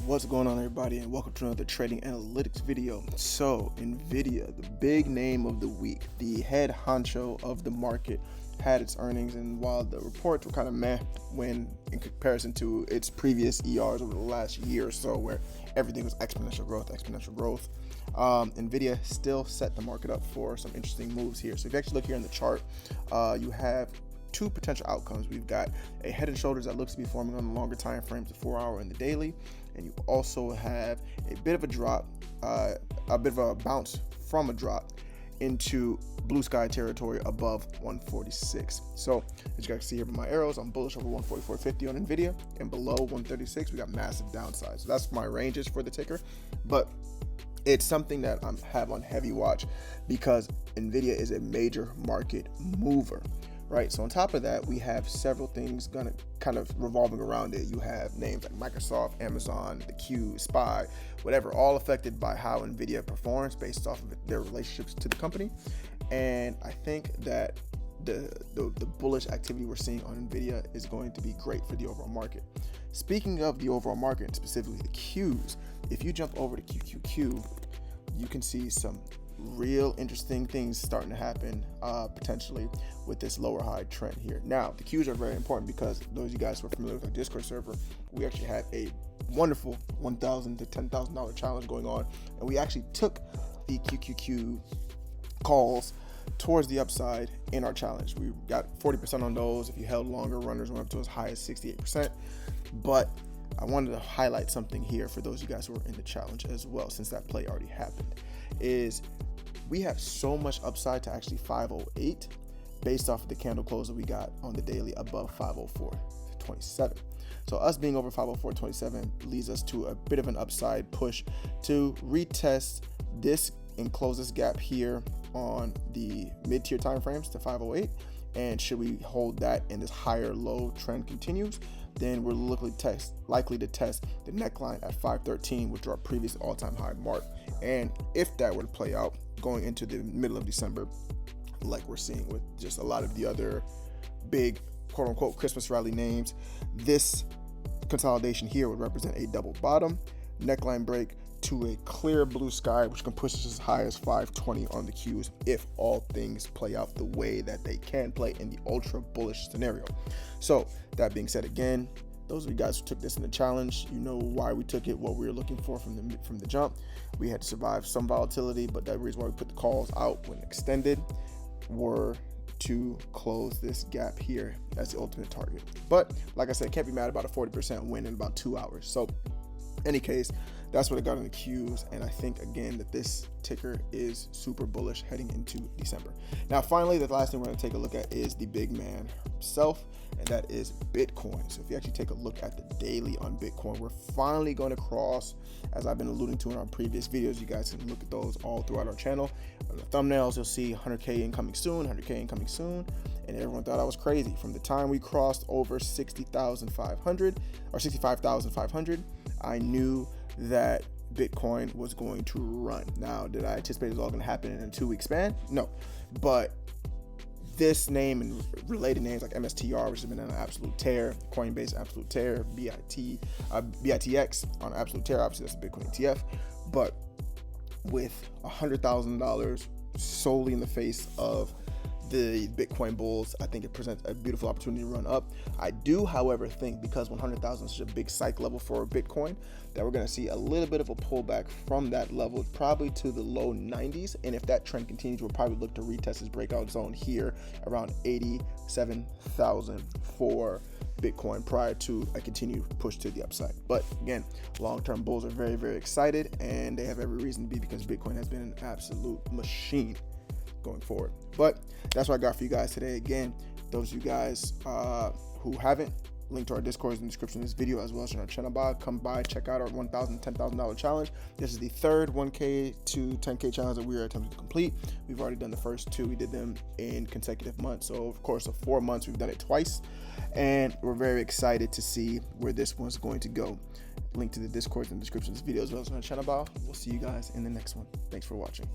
What's going on, everybody, and welcome to another trading analytics video. So Nvidia, the big name of the week, the head honcho of the market, had its earnings, and while the reports were kind of meh when in comparison to its previous ERs over the last year or so, where everything was exponential growth, Nvidia still set the market up for some interesting moves here. So if you actually look here in the chart, you have two potential outcomes. We've got a head and shoulders that looks to be forming on the longer time frames, the 4 hour and the daily, and you also have a bit of a drop, a bit of a bounce from a drop into blue sky territory above 146. So as you guys see here by my arrows, I'm bullish over 144.50 on Nvidia, and below 136 we got massive downside. So that's my ranges for the ticker, but it's something that I have on heavy watch because Nvidia is a major market mover. Right, so on top of that, we have several things gonna kind of revolving around it. You have names like Microsoft, Amazon, the Q, SPY, whatever, all affected by how Nvidia performs based off of their relationships to the company. And I think that the bullish activity we're seeing on Nvidia is going to be great for the overall market. Speaking of the overall market, and specifically the Qs, if you jump over to QQQ, you can see some real interesting things starting to happen potentially with this lower high trend here. Now, the Qs are very important because those of you guys who are familiar with our Discord server, we actually had a wonderful $1,000 to $10,000 challenge going on, and we actually took the QQQ calls towards the upside in our challenge. We got 40% on those. If you held longer, runners went up to as high as 68%. But I wanted to highlight something here for those of you guys who are in the challenge as well, since that play already happened, is we have so much upside to actually 508 based off of the candle close that we got on the daily above 504.27. So us being over 504.27 leads us to a bit of an upside push to retest this and close this gap here on the mid-tier time frames to 508. And should we hold that and this higher low trend continues, then we're likely to test the neckline at 513, which are our previous all-time high mark. And if that were to play out going into the middle of December, like we're seeing with just a lot of the other big quote-unquote Christmas rally names, this consolidation here would represent a double bottom, neckline break to a clear blue sky, which can push us as high as 520 on the Qs if all things play out the way that they can play in the ultra bullish scenario. So that being said, again, those of you guys who took this in the challenge, you know why we took it, what we were looking for from the jump. We had to survive some volatility, but that reason why we put the calls out when extended were to close this gap here as the ultimate target. But like I said, can't be mad about a 40% win in about 2 hours. So any case, that's what I got on the Qs, and I think again that this ticker is super bullish heading into December. Now finally, the last thing we're going to take a look at is the big man himself, and that is Bitcoin. So if you actually take a look at the daily on Bitcoin, we're finally going to cross, as I've been alluding to in our previous videos. You guys can look at those all throughout our channel. On the thumbnails, you'll see 100K incoming soon, 100K incoming soon, and everyone thought I was crazy. From the time we crossed over 60,500 or 65,500, I knew that Bitcoin was going to run. Now, did I anticipate it was all going to happen in a 2-week span? No, but this name and related names like MSTR, which has been an absolute tear, Coinbase absolute tear, BITX on absolute tear. Obviously, that's a Bitcoin ETF, but with $100,000 solely in the face of the Bitcoin bulls, I think it presents a beautiful opportunity to run up. I do, however, think because 100,000 is such a big psych level for Bitcoin, that we're going to see a little bit of a pullback from that level, probably to the low 90s. And if that trend continues, we'll probably look to retest this breakout zone here around 87,000 for Bitcoin prior to a continued push to the upside. But again, long-term bulls are very, very excited, and they have every reason to be because Bitcoin has been an absolute machine going forward. But that's what I got for you guys today. Again, those of you guys who haven't, link to our Discord is in the description of this video, as well as on our channel bio. Come by, check out our $1,000 to $10,000 challenge. This is the third 1K to 10K challenge that we are attempting to complete. We've already done the first two. We did them in consecutive months. So of course, of 4 months, we've done it twice, and we're very excited to see where this one's going to go. Link to the Discord in the description of this video, as well as on our channel bio. We'll see you guys in the next one. Thanks for watching.